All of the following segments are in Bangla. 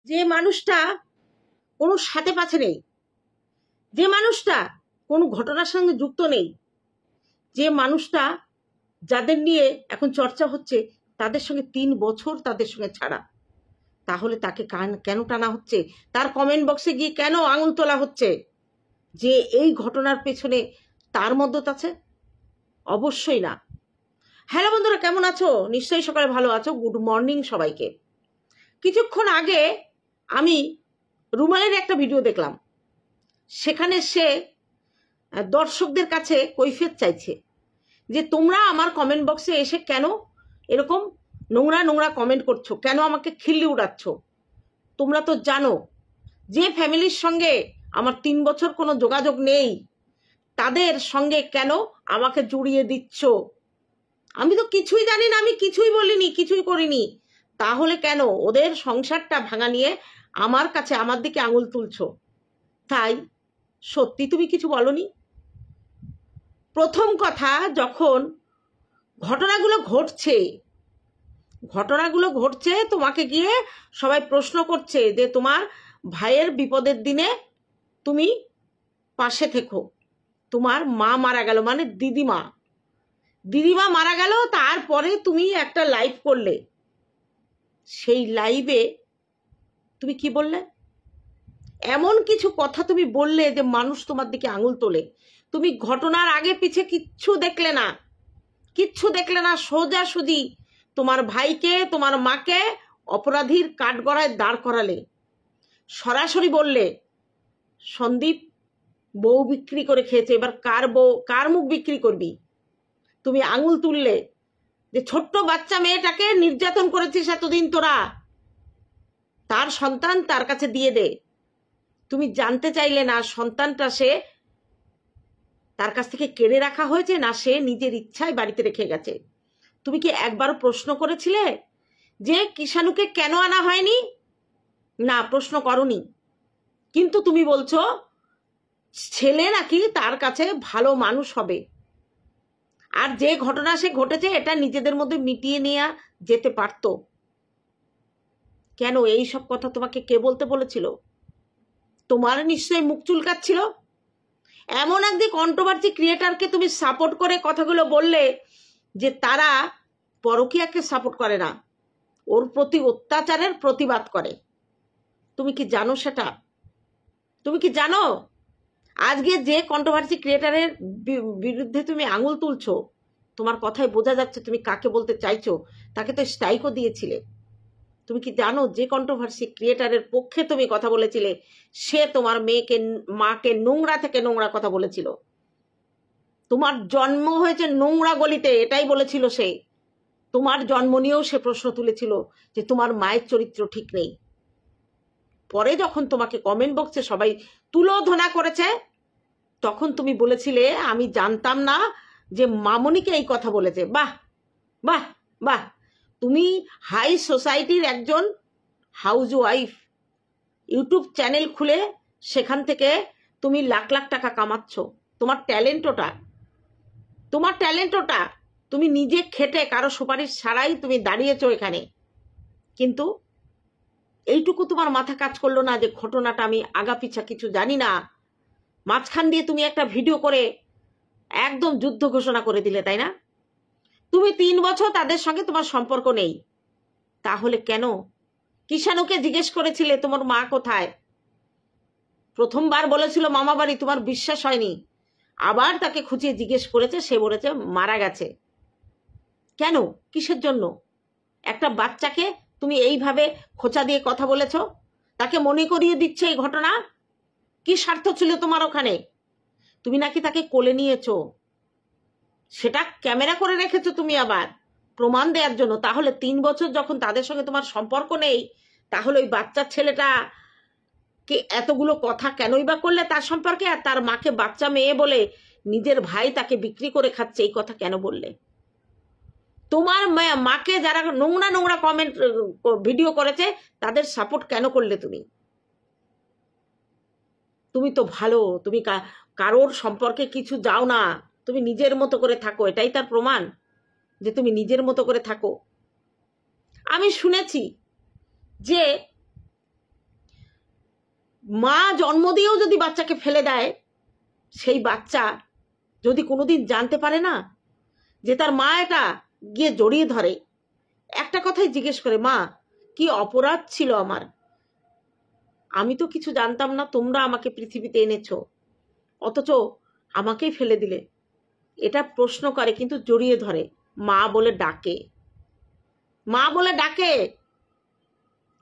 যে মানুষটা কোনো সাথে পাছে নেই, যে মানুষটা কোনো ঘটনার সঙ্গে যুক্ত নেই, যে মানুষটা যাদের নিয়ে এখন চর্চা হচ্ছে তাদের সঙ্গে 3 বছর তাদের সঙ্গে ছাড়া, তাহলে তাকে কেন টানা হচ্ছে? তার কমেন্ট বক্সে গিয়ে কেন আঙুল তোলা হচ্ছে যে এই ঘটনার পেছনে তার মদত আছে? অবশ্যই না। হ্যালো বন্ধুরা, কেমন আছো? নিশ্চয়ই সকালে ভালো আছো। গুড মর্নিং সবাইকে। কিছুক্ষণ আগে আমি রুমালের একটা ভিডিও দেখলাম, সেখানে সে দর্শকদের কাছে কৈফিয়ত চাইছে যে তোমরা আমার কমেন্ট বক্সে এসে কেন এরকম নোংরা নোংরা কমেন্ট করছো, কেন আমাকে খিল্লি উড়াচ্ছ? তোমরা তো জানো যে ফ্যামিলির সঙ্গে আমার 3 বছর কোনো যোগাযোগ নেই, তাদের সঙ্গে কেন আমাকে জড়িয়ে দিচ্ছ? আমি তো কিছুই জানি না, আমি কিছুই বলিনি, কিছুই করিনি, তাহলে কেন ওদের সংসারটা ভাঙা নিয়ে আমার কাছে আমার দিকে আঙুল তুলছো? তাই সত্যি তুমি কিছু বলনি? প্রথম কথা, যখন ঘটনাগুলো ঘটছে তোমাকে গিয়ে সবাই প্রশ্ন করছে যে তোমার ভাইয়ের বিপদের দিনে তুমি পাশে থেকো। তোমার মা মারা গেল, মানে দিদিমা মারা গেল, তারপরে তুমি একটা লাইভ করলে। সেই লাইভে তুমি কি বললে? এমন কিছু কথা তুমি বললে যে মানুষ তোমার দিকে আঙুল তোলে। তুমি ঘটনার আগে পিছে কিচ্ছু দেখলে না, সোজাসুজি তোমার ভাইকে, তোমার মাকে অপরাধীর কাঠগড়ায় দাঁড় করালে। সরাসরি বললে সন্দীপ বউ বিক্রি করে খেয়েছে, এবার কার মুখ বিক্রি করবি? তুমি আঙুল তুললে যে ছোট্ট বাচ্চা মেয়েটাকে নির্যাতন করেছিস এতদিন তোরা, তার সন্তান তার কাছে দিয়ে দে। তুমি জানতে চাইলে না সন্তানটা সে তার কাছ থেকে কেড়ে রাখা হয়েছে না সে নিজের ইচ্ছায় বাড়িতে রেখে গেছে? তুমি কি একবারও প্রশ্ন করেছিলে যে কিষাণুকে কেন আনা হয়নি? না, প্রশ্ন করনি। কিন্তু তুমি বলছো ছেলে নাকি তার কাছে ভালো মানুষ হবে, আর যে ঘটনা সে ঘটেছে এটা নিজেদের মধ্যে মিটিয়ে নেওয়া যেতে পারতো। কেন এই সব কথা তোমাকে কে বলতে বলেছিল? তোমার নিশ্চয়ই মুখ চুলকাচ্ছিল। এমন একদিন কন্ট্রোভার্সি ক্রিয়েটারকে তুমি সাপোর্ট করে কথাগুলো বললে যে তারা পরকীয়াকে সাপোর্ট করে না, ওর প্রতি অত্যাচারের প্রতিবাদ করে। তুমি কি জানো সেটা? তুমি কি জানো আজকে যে কন্ট্রোভার্সি ক্রিয়েটারের বিরুদ্ধে তুমি আঙুল তুলছো, তোমার কথায় বোঝা যাচ্ছে তুমি কাকে বলতে চাইছো। তাকে তো স্ট্রাইকও দিয়েছিলে। তুমি কি জানো যে কন্ট্রোভার্সি ক্রিয়েটারের পক্ষে তুমি কথা বলেছিলে সে তোমার মাকে নোংরা থেকে নোংরা কথা বলেছিল। তোমার জন্ম হয়েছে নোংরা গলিতে, এটাই বলেছিল সে। তোমার জন্ম নিয়েও সে প্রশ্ন তুলেছিল যে তোমার মায়ের চরিত্র ঠিক নেই। পরে যখন তোমাকে কমেন্ট বক্সে সবাই তুলোধনা করেছে তখন তুমি বলেছিলে আমি জানতাম না যে মামনিকে এই কথা বলেছে। বাহ বাহ বাহ, তুমি হাই সোসাইটির একজন হাউস ওয়াইফ, ইউটিউব চ্যানেল খুলে সেখান থেকে তুমি লাখ লাখ টাকা কামাচ্ছ। তোমার ট্যালেন্ট ওটা, তুমি নিজে খেটে কারো সুপারিশ ছাড়াই তুমি দাঁড়িয়েছো এখানে। কিন্তু এইটুকু তোমার মাথা কাজ করলো না যে ঘটনাটা আমি আগা পিছা কিছু জানি না, মাঝখান দিয়ে তুমি একটা ভিডিও করে একদম যুদ্ধ ঘোষণা করে দিলে, তাই না? তুমি 3 বছর তাদের সঙ্গে তোমার সম্পর্ক নেই, তাহলে কেন কিষাণুকে জিজ্ঞেস করেছিলে তোমার মা কোথায়? প্রথমবার বলেছিল মামা বাড়ি, তোমার বিশ্বাস হয়নি, আবার তাকে খুঁচিয়ে জিজ্ঞেস করেছে, সে বলেছে মারা গেছে। কেন? কিসের জন্য? একটা বাচ্চাকে তুমি এইভাবে খোঁচা দিয়ে কথা বলেছ, তাকে মনে করিয়ে দিচ্ছে এই ঘটনা। কি স্বার্থ ছিল তোমার ওখানে? তুমি নাকি তাকে কোলে নিয়েছো, সেটা ক্যামেরা করে রেখেছো তুমি আবার প্রমাণ দেওয়ার জন্য। তাহলে 3 বছর যখন তাদের সঙ্গে তোমার সম্পর্ক নেই, তাহলে ওই বাচ্চার ছেলেটা কে এতগুলো কথা কেনই বা করলে তার সম্পর্কে? আর তার মাকে বাচ্চা মেয়ে বলে নিজের ভাই তাকে বিক্রি করে খাচ্ছে, এই কথা কেন বললে? তোমার মাকে যারা নোংরা নোংরা কমেন্ট ভিডিও করেছে তাদের সাপোর্ট কেন করলে? তুমি তো ভালো, তুমি কারোর সম্পর্কে কিছু যাও না, তুমি নিজের মতো করে থাকো, এটাই তার প্রমাণ যে তুমি নিজের মতো করে থাকো। আমি শুনেছি যে মা জন্ম দিয়েও যদি বাচ্চাকে ফেলে দেয়, সেই বাচ্চা যদি কোনোদিন জানতে পারে না যে তার মা এটা গিয়ে জড়িয়ে ধরে, একটা কথাই জিজ্ঞেস করে, মা কি অপরাধ ছিল আমার, আমি তো কিছু জানতাম না, তোমরা আমাকে পৃথিবীতে এনেছো, অথচ আমাকেই ফেলে দিলে, এটা প্রশ্ন করে, কিন্তু জড়িয়ে ধরে, মা বলে ডাকে, মা বলে ডাকে।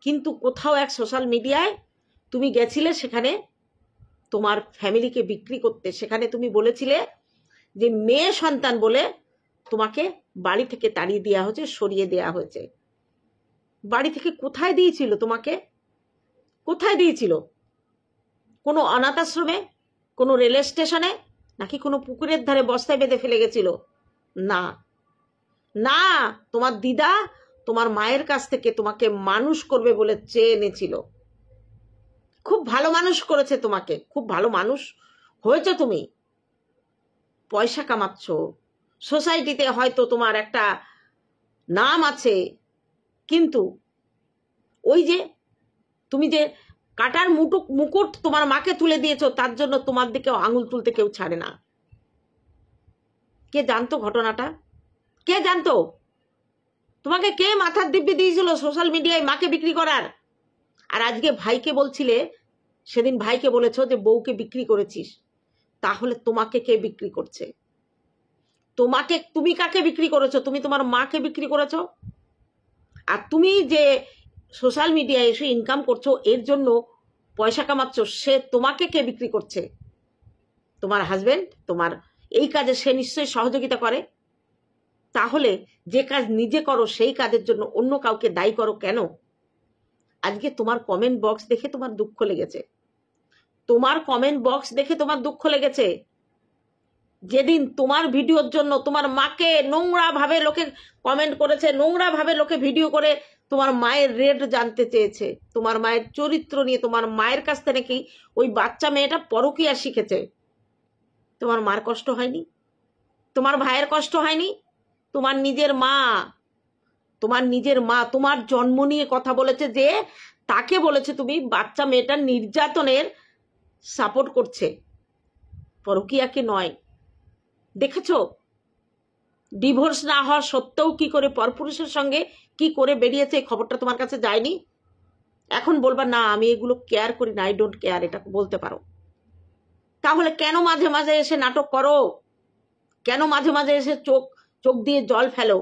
কিন্তু কোথাও এক সোশ্যাল মিডিয়ায় তুমি গেছিলে, সেখানে তোমার ফ্যামিলিকে বিক্রি করতে, সেখানে তুমি বলেছিলে যে মেয়ে সন্তান বলে তোমাকে বাড়ি থেকে তাড়িয়ে দেওয়া হয়েছে, সরিয়ে দেওয়া হয়েছে। বাড়ি থেকে কোথায় দিয়েছিল তোমাকে? কোথায় দিয়েছিল? কোনো অনাথ আশ্রমে, কোনো রেল স্টেশনে, নাকি কোনো পুকুরের ধারে বস্তায় বেঁধে ফেলে গেছিল? না না, তোমার দিদা তোমার মায়ের কাছ থেকে তোমাকে মানুষ করবে বলে চেয়ে এনেছিল। খুব ভালো মানুষ করেছে তোমাকে, খুব ভালো মানুষ হয়েছে তুমি। পয়সা কামাচ্ছ, সোসাইটিতে হয়তো তোমার একটা নাম আছে, কিন্তু ওই যে তুমি যে কাটার মুকুট তোমার মাকে তুলে দিয়েছো, তার জন্য তোমার দিকে আঙুল তুলতে কেউ ছাড়ে না। কে জানতো ঘটনাটা? কে জানতো? তোমাকে কে মাথার দিব্যি দিয়েছিল সোশ্যাল মিডিয়ায় মাকে বিক্রি করার? আর আজকে ভাইকে বলছিলে, সেদিন ভাইকে বলেছো যে বউকে বিক্রি করেছিস, তাহলে তোমাকে কে বিক্রি করছে? তুমি কাকে বিক্রি করেছো? তুমি তোমার মাকে বিক্রি করেছো। আর তুমি যে সোশ্যাল মিডিয়ায় এসে ইনকাম করছো, এর জন্য পয়সা কামাচ্ছ, সে তোমাকে কে বিক্রি করছে? তোমার হাজবেন্ড। তোমার এই কাজে সে নিশ্চয়ই সহযোগিতা করে। তাহলে যে কাজ নিজে করো, সেই কাজের জন্য অন্য কাউকে দায়ী করো কেন? আজকে তোমার কমেন্ট বক্স দেখে তোমার দুঃখ লেগেছে, তোমার কমেন্ট বক্স দেখে তোমার দুঃখ লেগেছে। যেদিন তোমার ভিডিওর জন্য তোমার মাকে নোংরা ভাবে লোকে কমেন্ট করেছে, নোংরা ভাবে লোকে ভিডিও করে তোমার মায়ের রেট জানতে চেয়েছে, তোমার মায়ের চরিত্র নিয়ে, তোমার মায়ের কাছ থেকে নাকি ওই বাচ্চা মেয়েটা পরকীয়া শিখেছে, তোমার মার কষ্ট হয়নি? তোমার ভাইয়ের কষ্ট হয়নি? তোমার নিজের মা, তোমার জন্ম নিয়ে কথা বলেছে, যে তাকে বলেছে তুমি বাচ্চা মেয়েটার নির্যাতনের সাপোর্ট করছে, পরকীয়াকে নয়। দেখেছো ডিভোর্স না হওয়ার সত্ত্বেও কি করে পরপুরুষের সঙ্গে কি করে বেরিয়েছে, এই খবরটা তোমার কাছে যায়নি? এখন বলবা না আমি এগুলো কেয়ার করি না, আই ডোন্ট কেয়ার, এটা বলতে পারো। তাহলে কেন মাঝে মাঝে এসে নাটক করো? কেন মাঝে মাঝে এসে চোখ দিয়ে জল ফেলো?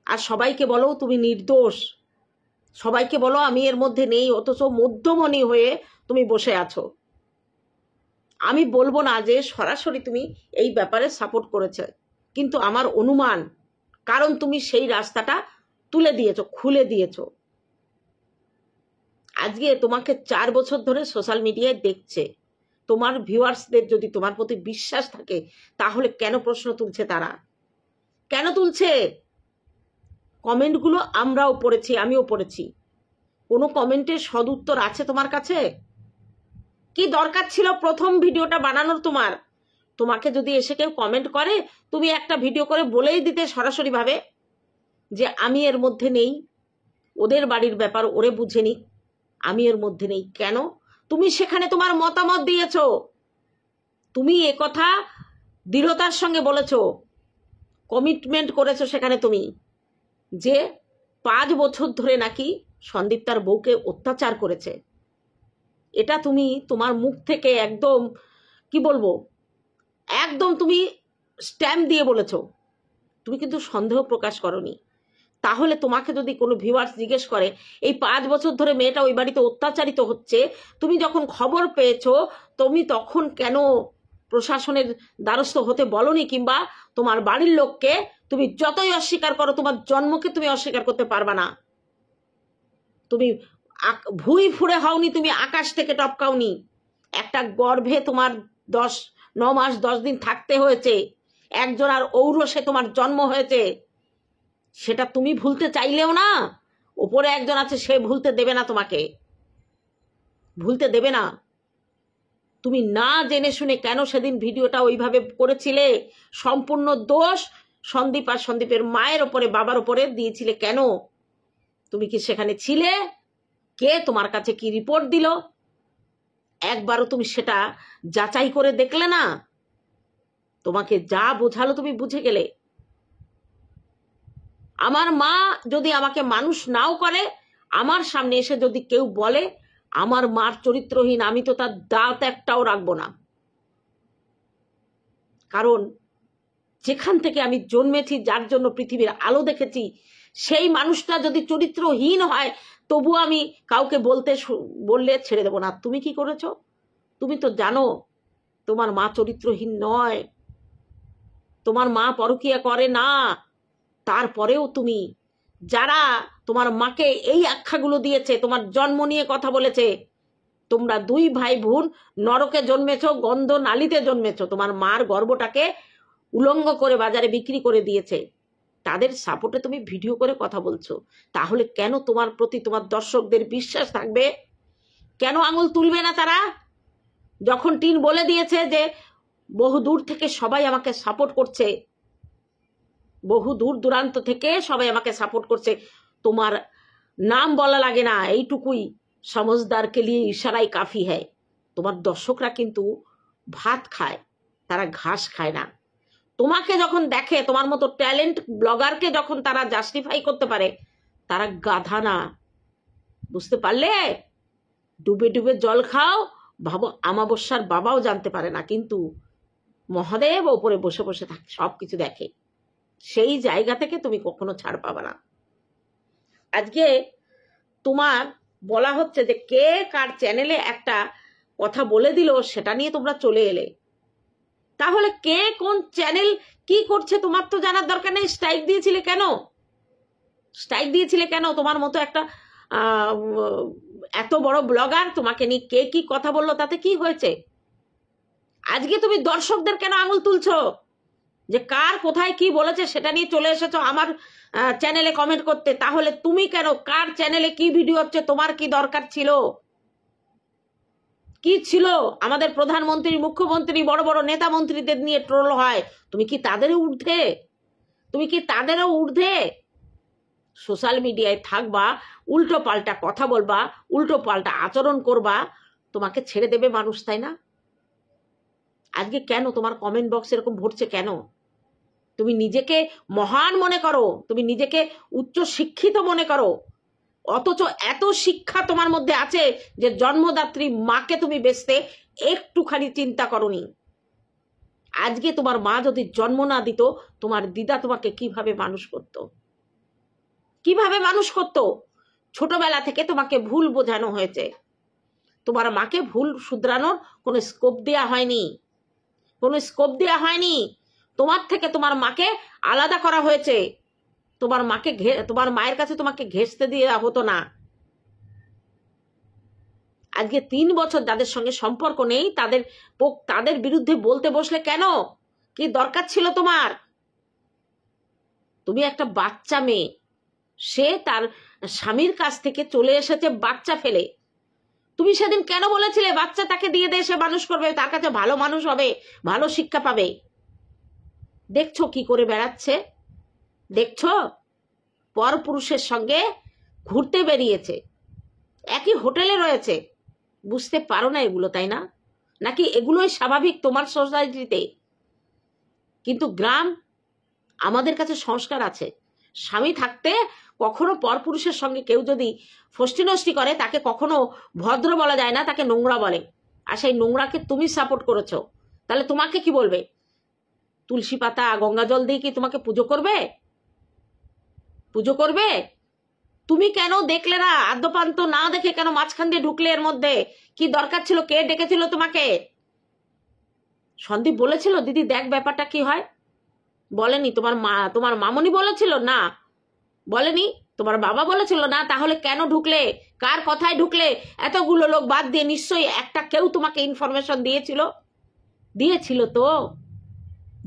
আর সবাইকে বলো তুমি নির্দোষ, সবাইকে বলো আমি এর মধ্যে নেই, অথচ মধ্যমণি হয়ে তুমি বসে আছো। আমি বলবো না যে সরাসরি তুমি এই ব্যাপারে সাপোর্ট করেছে, কিন্তু আমার অনুমান, কারণ তুমি সেই রাস্তাটা তুলে দিয়েছো, খুলে দিয়েছো। আজকে তোমাকে 4 বছর ধরে সোশ্যাল মিডিয়ায় দেখছে, তোমার ভিউয়ার্সদের যদি তোমার প্রতি বিশ্বাস থাকে, তাহলে কেন প্রশ্ন তুলছে তারা? কেন তুলছে? কমেন্টগুলো আমরাও পড়েছি, আমিও পড়েছি। কোনো কমেন্টের সদুত্তর আছে তোমার কাছে? কি দরকার ছিল প্রথম ভিডিওটা বানানোর? তোমাকে যদি এসে কেউ কমেন্ট করে, তুমি একটা ভিডিও করে বলেই দিতে সরাসরি ভাবে যে আমি এর মধ্যে নেই, ওদের বাড়ির ব্যাপার ওরে বুঝে নিক, আমি এর মধ্যে নেই। কেন? তুমি সেখানে তোমার মতামত দিয়েছো, তুমি একথা দৃঢ়তার সঙ্গে বলেছো, কমিটমেন্ট করেছো সেখানে তুমি, যে 5 বছর ধরে নাকি সন্দীপ তার বউকে অত্যাচার করেছে। এটা তুমি তোমার মুখ থেকে একদম কি বলবো, একদম তুমি স্ট্যাম্প দিয়ে বলেছো, তুমি কিন্তু সন্দেহ প্রকাশ করনি। তাহলে তোমাকে যদি কোনো ভিউয়ার্স জিজ্ঞেস করে এই 5 বছর ধরে মেয়েটা ওই বাড়িতে অত্যাচারিত হচ্ছে, তুমি যখন খবর পেয়েছো, তুমি তখন কেন প্রশাসনের দ্বারস্থ হতে বলনি? কিংবা তোমার বাড়ির লোককে তুমি যতই অস্বীকার করো, তোমার জন্মকে তুমি অস্বীকার করতে পারবা না। তুমি ভুঁই ফুঁড়ে হওনি, তুমি আকাশ থেকে টপকাওনি। একটা গর্ভে তোমার 9 মাস 10 দিন থাকতে হয়েছে, একজন আর ঔরসে তোমার জন্ম হয়েছে, সেটা তুমি ভুলতে চাইলেও না, ওপরে একজন আছে সে ভুলতে দেবে না, তোমাকে ভুলতে দেবে না। তুমি না জেনে শুনে কেন সেদিন ভিডিওটা ওইভাবে করেছিলে? সম্পূর্ণ দোষ সন্দীপ আর সন্দীপের মায়ের ওপরে, বাবার ওপরে দিয়েছিলে কেন? তুমি কি সেখানে ছিলে? কে তোমার কাছে কি রিপোর্ট দিল? একবারও তুমি সেটা যাচাই করে দেখলে না? তোমাকে যা বোঝালো তুমি বুঝে গেলে। আমার মা যদি আমাকে মানুষ নাও করে, আমার সামনে এসে যদি কেউ বলে আমার মার চরিত্রহীন, আমি তো তার দাঁত একটাও রাখবো না। কারণ যেখান থেকে আমি জন্মেছি, যার জন্য পৃথিবীর আলো দেখেছি, সেই মানুষটা যদি চরিত্রহীন হয়, তবু আমি কাউকে বললে ছেড়ে দেবো না। তুমি কি করেছো? তুমি তো জানো তোমার মা চরিত্রহীন নয়, তোমার মা পরকীয়া করে না। তারপরেও তুমি, যারা তোমার মাকে এই আখ্যাগুলো দিয়েছে, তোমার জন্ম নিয়ে কথা বলেছে, তোমরা দুই ভাই বোন নরকে জন্মেছ, গন্ধ নালিতে জন্মেছ, তোমার মার গর্ভটাকে উলঙ্গ করে বাজারে বিক্রি করে দিয়েছে, তাদের সাপোর্টে তুমি ভিডিও করে কথা বলছো। তাহলে কেন তোমার প্রতি তোমার দর্শকদের বিশ্বাস থাকবে? কেন আঙুল তুলবে না তারা? যখন টিন বলে দিয়েছে যে বহু দূর থেকে সবাই আমাকে সাপোর্ট করছে, বহু দূর দূরান্ত থেকে সবাই আমাকে সাপোর্ট করছে, তোমার নাম বলা লাগে না, এইটুকুই সমঝদারকে লিয়ে ইশারাই কাফি হ্যায়। তোমার দর্শকরা কিন্তু ভাত খায়, তারা ঘাস খায় না। তোমাকে যখন দেখে, তোমার মতো ট্যালেন্ট ব্লগারকে যখন তারা জাস্টিফাই করতে পারে, তারা গাধা না। বুঝতে পারলে? ডুবে ডুবে জল খাও, ভাবো আমাবস্যার বাবাও জানতে পারে না, কিন্তু মহাদেব ওপরে বসে বসে থাকে, সবকিছু দেখে। সেই জায়গা থেকে তুমি কখনো ছাড় পাবে না। আজকে তোমার বলা হচ্ছে যে কে কার চ্যানেলে একটা কথা বলে দিল, সেটা নিয়ে তোমরা চলে এলে। তাহলে কে কোন চ্যানেল কি করছে তোমার তো জানার দরকার নেই। স্ট্রাইক দিয়েছিলে কেন? স্ট্রাইক দিয়েছিলে কেন? তোমার মতো একটা এত বড় ব্লগার, তোমাকে নিয়ে কে কি কথা বললো, তাতে কি হয়েছে? আজকে তুমি দর্শকদের কেন আঙুল তুলছো যে কার কোথায় কি বলেছে সেটা নিয়ে চলে এসেছো আমার চ্যানেলে কমেন্ট করতে? তাহলে তুমি কেন, কার চ্যানেলে কি ভিডিও হচ্ছে তোমার কি দরকার ছিল? কি ছিল? আমাদের প্রধানমন্ত্রী, মুখ্যমন্ত্রী, বড় বড় নেতা মন্ত্রীদের নিয়ে ট্রোল হয়, তুমি কি তাদেরও ঊর্ধ্বে? তুমি কি তাদেরও ঊর্ধ্বে? সোশ্যাল মিডিয়ায় থাকবা, উল্টো পাল্টা কথা বলবা, উল্টো পাল্টা আচরণ করবা, তোমাকে ছেড়ে দেবে মানুষ, তাই না? আজকে কেন তোমার কমেন্ট বক্স এরকম ভরছে কেন? তুমি নিজেকে মহান মনে করো, তুমি নিজেকে উচ্চ শিক্ষিত মনে করো, অথচ এত শিক্ষা তোমার মধ্যে আছে যে জন্মদাত্রী মাকে তুমি বেচতে একটুখানি চিন্তা করনি। আজকে তোমার মা যদি জন্ম না দিত, তোমার দিদা তোমাকে কিভাবে মানুষ করত? কিভাবে মানুষ করত? ছোটবেলা থেকে তোমাকে ভুল বোঝানো হয়েছে, তোমার মাকে ভুল শুধরানোর কোনো স্কোপ দেওয়া হয়নি, কোনো স্কোপ দেওয়া হয়নি। তোমার থেকে তোমার মাকে আলাদা করা হয়েছে, তোমার মাকে তোমার মায়ের কাছে তোমাকে ঘেঁষতে দিয়ে হতো না। আজকে 3 বছর যাদের সঙ্গে সম্পর্ক নেই, তাদের বিরুদ্ধে বলতে বসলে কেন? কি দরকার ছিল তোমার? তুমি একটা বাচ্চা মেয়ে, সে তার স্বামীর কাছ থেকে চলে এসেছে বাচ্চা ফেলে। তুমি সেদিন কেন বলেছিলে বাচ্চা তাকে দিয়ে দে, সে মানুষ করবে, তার কাছে ভালো মানুষ হবে, ভালো শিক্ষা পাবে? দেখছো কি করে বেড়াচ্ছে? দেখছো পরপুরুষের সঙ্গে ঘুরতে বেরিয়েছে, একই হোটেলে রয়েছে। বুঝতে পারো না এগুলো, তাই না? নাকি এগুলোই স্বাভাবিক তোমার সোসাইটিতে? কিন্তু গ্রাম, আমাদের কাছে সংস্কার আছে। স্বামী থাকতে কখনো পরপুরুষের সঙ্গে কেউ যদি ফষ্টি নষ্টি করে, তাকে কখনো ভদ্র বলা যায় না, তাকে নোংরা বলে। আর সেই নোংরাকে তুমি সাপোর্ট করেছো, তাহলে তোমাকে কি বলবে? তুলসী পাতা গঙ্গা জল দিয়ে কি তোমাকে পুজো করবে? পুজো করবে? তুমি কেন দেখলে না? আদ্যপান্ত না দেখে কেন মাঝখান দিয়ে ঢুকলে এর মধ্যে? কি দরকার ছিল? কে ডেকেছিল তোমাকে? সন্দীপ বলেছিল দিদি দেখ ব্যাপারটা কি হয়? বলেনি? তোমার মামনি বলেছিল না? বলেনি? তোমার বাবা বলেছিল না? তাহলে কেন ঢুকলে? কার কথায় ঢুকলে? এতগুলো লোক বাদ দিয়ে নিশ্চয়ই একটা কেউ তোমাকে ইনফরমেশন দিয়েছিল। দিয়েছিল তো,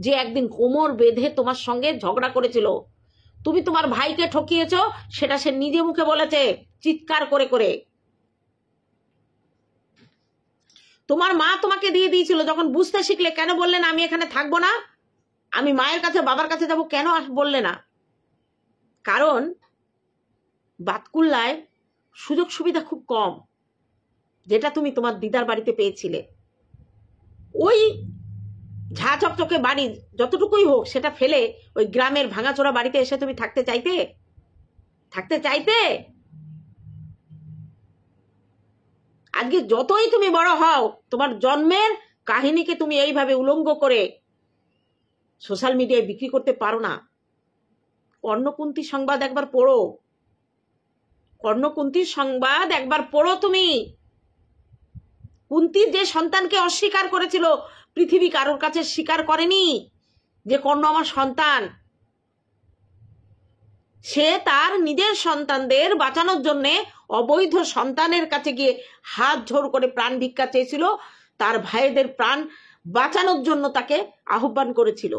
যে একদিন কোমর বেঁধে তোমার সঙ্গে ঝগড়া করেছিল। তুমি তোমার ভাইকে ঠকিয়েছো, সেটা সে নিজে মুখে বলেছে, চিৎকার করে করে। তোমার মা তোমাকে দিয়ে দিয়েছিল, যখন বুঝতে শিখলে কেন বললে না আমি এখানে থাকবো না, আমি মায়ের কাছে বাবার কাছে যাবো? কেন বললে না? কারণ বাতকুল্লায় সুযোগ সুবিধা খুব কম। যেটা তুমি তোমার দিদার বাড়িতে পেয়েছিলে। ওই ঝা চকচকে বাড়ি যতটুকুই হোক সেটা ফেলে ওই গ্রামের ভাঙাচোরা বাড়িতে এসে তুমি থাকতে চাইতে? আজকে যতই তুমি বড় হও, তোমার জন্মের কাহিনীকে তুমি এইভাবে উলঙ্গ করে সোশ্যাল মিডিয়ায় বিক্রি করতে পারো না। কর্ণকুন্তী সংবাদ একবার পড়ো, কর্ণকুন্তীর সংবাদ একবার পড়ো তুমি। কুন্তির যে সন্তানকে অস্বীকার করেছিল, পৃথিবী কারোর কাছে স্বীকার করেনি যে কর্ণ আমার সন্তান। সে তার নিজের সন্তানদের বাঁচানোর জন্য অবৈধ সন্তানের কাছে গিয়ে হাত জোড় করে প্রাণ ভিক্ষা চেয়েছিল, তার ভাইদের প্রাণ বাঁচানোর জন্য তাকে আহ্বান করেছিল।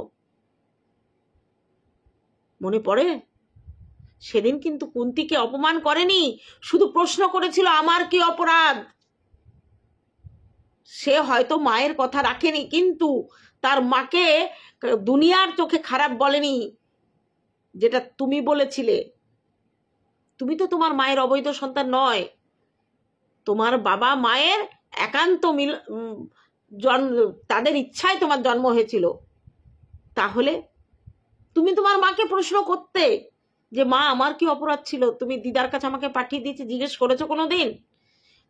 মনে পড়ে? সেদিন কিন্তু কুন্তিকে অপমান করেনি, শুধু প্রশ্ন করেছিল আমার কি অপরাধ। সে হয়তো মায়ের কথা রাখেনি, কিন্তু তার মাকে দুনিয়ার চোখে খারাপ বলেনি, যেটা তুমি বলেছিলে। তুমি তো তোমার মায়ের অবৈধ সন্তান নয়, তোমার বাবা মায়ের একান্ত তাদের ইচ্ছায় তোমার জন্ম হয়েছিল। তাহলে তুমি তোমার মাকে প্রশ্ন করতে যে মা আমার কি অপরাধ ছিল, তুমি দিদার কাছে আমাকে পাঠিয়ে দিয়েছে, জিজ্ঞেস করেছো কোনোদিন?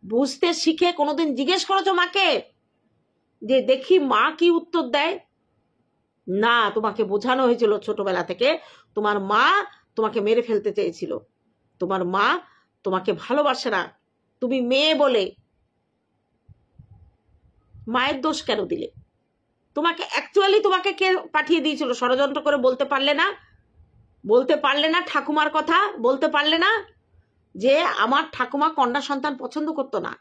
বুঝতে শিখে কোনোদিন জিজ্ঞেস করেছো মাকে যে দেখি মা কি উত্তর দেয়? না, তোমাকে বোঝানো হয়েছিল ছোটবেলা থেকে তোমার মা তোমাকে মেরে ফেলতে চেয়েছিল, তোমার মা তোমাকে ভালোবাসে না, তুমি মেয়ে বলে। মায়ের দোষ কেন দিলে? তোমাকে অ্যাকচুয়ালি তোমাকে কে পাঠিয়ে দিয়েছিল? ষড়যন্ত্র করে বলতে পারলে না ঠাকুমার কথা? বলতে পারলে না যে আমার ঠাকুমা কন্যা সন্তান পছন্দ করতো না?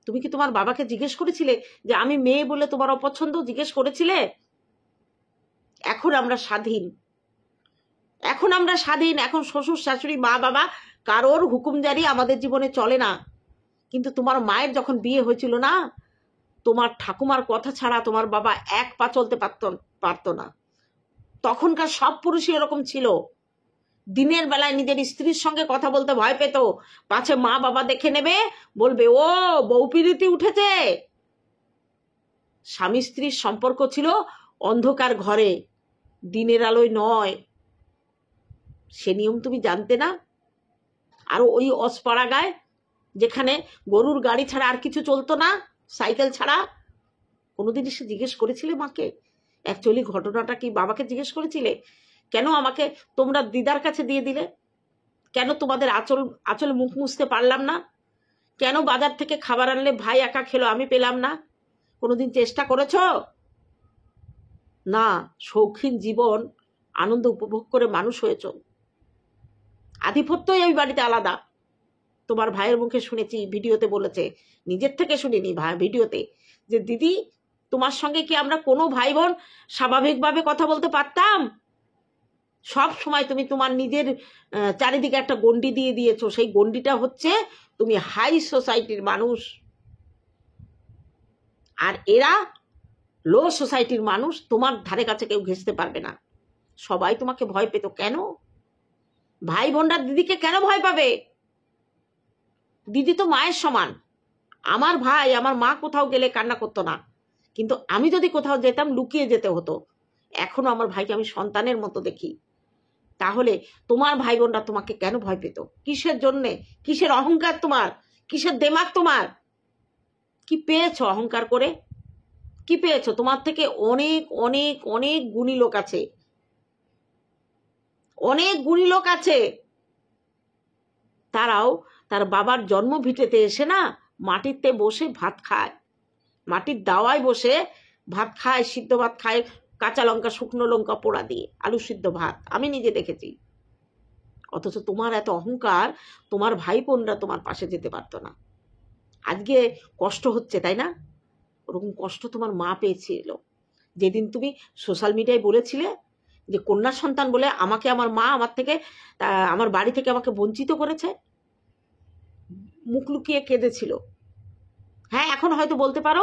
তুমি কি তোমার বাবাকে জিজ্ঞেস করেছিলে যে আমি মেয়ে বলে তোমার অপছন্দ? জিজ্ঞেস করেছিলে? এখন আমরা স্বাধীন, এখন শ্বশুর শাশুড়ি মা বাবা কারোর হুকুমজারি আমাদের জীবনে চলে না। কিন্তু তোমার মায়ের যখন বিয়ে হয়েছিল না, তোমার ঠাকুমার কথা ছাড়া তোমার বাবা এক পা চলতে পারতো না। তখনকার সব পুরুষই এরকম ছিল, দিনের বেলায় নিজের স্ত্রীর সঙ্গে কথা বলতে ভয় পেত, পাছে মা বাবা দেখে নেবে, বলবে ও বউ পিড়িতে উঠেছে। স্বামী স্ত্রীর সম্পর্ক ছিল অন্ধকার ঘরে, দিনের আলোয় নয়। সে নিয়ম তুমি জানতে না? আর ওই অসপাড়াগায় যেখানে গরুর গাড়ি ছাড়া আর কিছু চলতো না, সাইকেল ছাড়া, কোনোদিন সে জিজ্ঞেস করেছিলে মাকে অ্যাকচুয়ালি ঘটনাটা কি? বাবাকে জিজ্ঞেস করেছিলে কেন আমাকে তোমরা দিদার কাছে দিয়ে দিলে? কেন তোমাদের আঁচল মুখ মুছতে পারলাম না? কেন বাজার থেকে খাবার আনলে ভাই একা খেলো, আমি পেলাম না? কোনোদিন চেষ্টা করেছ? না, শৌখিন জীবন আনন্দ উপভোগ করে মানুষ হয়েছ। আধিপত্যই ওই বাড়িতে আলাদা। তোমার ভাইয়ের মুখে শুনেছি, ভিডিওতে বলেছে, নিজের থেকে শুনিনি, ভিডিওতে, যে দিদি তোমার সঙ্গে কি আমরা কোনো ভাই বোন স্বাভাবিকভাবে কথা বলতে পারতাম? সব সময় তুমি তোমার নিজের চারিদিকে একটা গণ্ডি দিয়ে দিয়েছো। সেই গণ্ডিটা হচ্ছে তুমি হাই সোসাইটির মানুষ, আর এরা লো সোসাইটির মানুষ। তোমার ধারে কাছে কেউ ঘেঁষতে পারবে না। সবাই তোমাকে ভয় পেত কেন? ভাই বোনরা দিদিকে কেন ভয় পাবে? দিদি তো মায়ের সমান। আমার ভাই আমার মা কোথাও গেলে কান্না করতো না, কিন্তু আমি যদি কোথাও যেতাম লুকিয়ে যেতে হতো। এখনো আমার ভাইকে আমি সন্তানের মতো দেখি। তাহলে তোমার ভাই বোনরা তোমাকে কেন ভয় পেত? কিসের জন্যে? কিসের অহংকার তোমার? কিসের দেমাগ তোমার? কি পেয়েছো অহংকার করে? কি পেয়েছো? তোমার থেকে অনেক অনেক অনেক গুণী লোক আছে, অনেক গুণী লোক আছে। তারাও তার বাবার জন্ম ভিটেতে এসে না মাটিতে বসে ভাত খায়, মাটির দাওয়ায় বসে ভাত খায়, সিদ্ধ ভাত খায়, কাঁচা লঙ্কা শুকনো লঙ্কা পোড়া দিয়ে আলু সিদ্ধ ভাত, আমি নিজে দেখেছি। অথচ তোমার এত অহংকার, তোমার ভাই বোনরা তোমার পাশে যেতে পারতো না। আজকে কষ্ট হচ্ছে, তাই না? ওরকম কষ্ট তোমার মা পেয়েছিল যেদিন তুমি সোশ্যাল মিডিয়ায় বলেছিলে যে কন্যা সন্তান বলে আমাকে আমার মা আমার বাড়ি থেকে আমাকে বঞ্চিত করেছে। মুখ লুকিয়ে কেঁদেছিল। হ্যাঁ, এখন হয়তো বলতে পারো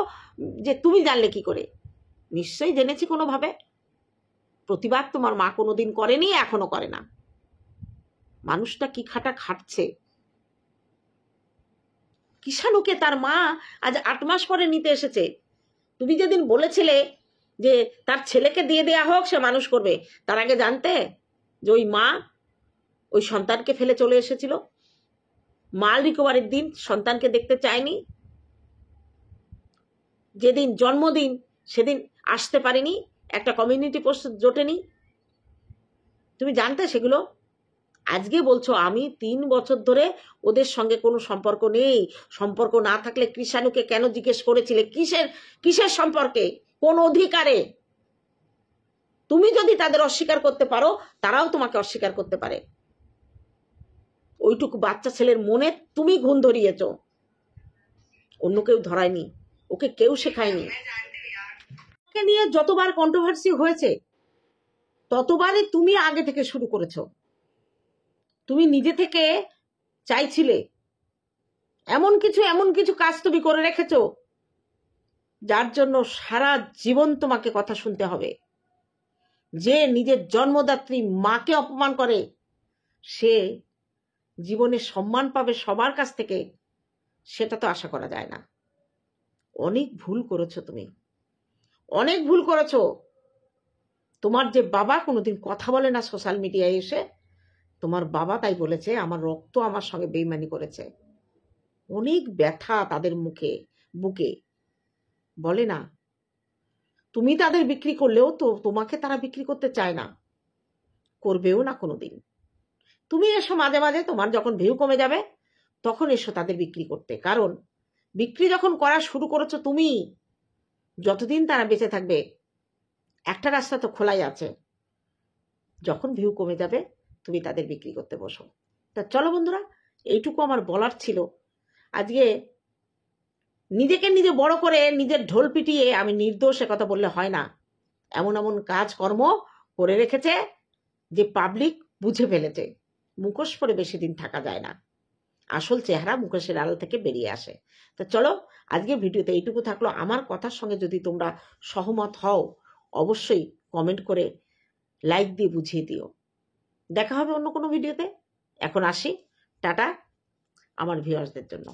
যে তুমি জানলে কি করে? নিশ্চয়ই জেনেছি কোনোভাবে। প্রতিবাদ তোমার মা কোনোদিন করেনি, এখনো করে না। মানুষটা কি খাটছে। কিষাণুকে তার মা আজ 8 মাস পরে নিতে এসেছে। তুমি যেদিন বলেছিলে যে তার ছেলেকে দিয়ে দেয়া হোক, সে মানুষ করবে, তার আগে জানতে যে ওই মা ওই সন্তানকে ফেলে চলে এসেছিল? মাল রিকভারির দিন সন্তানকে দেখতে চায়নি, যেদিন জন্মদিন সেদিন আসতে পারেনি, একটা কমিউনিটি পোস্ট জোটেনি। তুমি জানতে সেগুলো? আজকে বলছো আমি 3 বছর ধরে ওদের সঙ্গে কোনো সম্পর্ক নেই। সম্পর্ক না থাকলে কৃষাণুকে কেন জিজ্ঞেস করেছিলে? কিসের সম্পর্কে, কোন অধিকারে? তুমি যদি তাদের অস্বীকার করতে পারো, তারাও তোমাকে অস্বীকার করতে পারে। ওইটুকু বাচ্চা ছেলের মনে তুমি ঘুণ ধরিয়েছ, অন্য কেউ ধরায়নি, ওকে কেউ শেখায়নি। ওকে নিয়ে যতবার কন্ট্রোভার্সি হয়েছে ততবারই তুমি আগে থেকে শুরু করেছো। তুমি নিজে থেকে চাইছিলে, এমন কিছু কাজ তুমি করে রেখেছো যার জন্য সারা জীবন তোমাকে কথা শুনতে হবে। যে নিজের জন্মদাত্রী মাকে অপমান করে সে জীবনে সম্মান পাবে সবার কাছ থেকে, সেটা তো আশা করা যায় না। অনেক ভুল করেছো তুমি, অনেক ভুল করেছো। তোমার যে বাবা কোনোদিন কথা বলে না সোশ্যাল মিডিয়ায় এসে, তোমার বাবা তাই বলেছে আমার রক্ত আমার সঙ্গে বেইমানি করেছে। অনেক ব্যথা তাদের মুখে, বুকে, বলে না। তুমি তাদের বিক্রি করলেও তো তোমাকে তারা বিক্রি করতে চায় না, করবেও না কোনোদিন। তুমি এসো মাঝে মাঝে, তোমার যখন ভিউ কমে যাবে তখন এসো তাদের বিক্রি করতে। কারণ বিক্রি যখন করা শুরু করেছো তুমি, যতদিন তারা বেঁচে থাকবে একটা রাস্তা তো খোলাই আছে, যখন ভিউ কমে যাবে তুমি তাদের বিক্রি করতে বসো। তা চলো বন্ধুরা, এইটুকু আমার বলার ছিল। আজকে নিজেকে নিজে বড় করে নিজের ঢোল পিটিয়ে আমি নির্দোষ কথা বললে হয় না। এমন এমন কাজকর্ম করে রেখেছে যে পাবলিক বুঝে ফেলেছে। মুখোশ পরে বেশি দিন থাকা যায় না, আসল চেহারা মুখোশের আড়াল থেকে বেরিয়ে আসে। তো চলো, আজকে ভিডিওতে এইটুকু থাকলো। আমার কথার সঙ্গে যদি তোমরা সহমত হও অবশ্যই কমেন্ট করে লাইক দিয়ে বুঝিয়ে দিও। দেখা হবে অন্য কোনো ভিডিওতে। এখন আসি, টাটা আমার ভিউয়ার্সদের জন্য।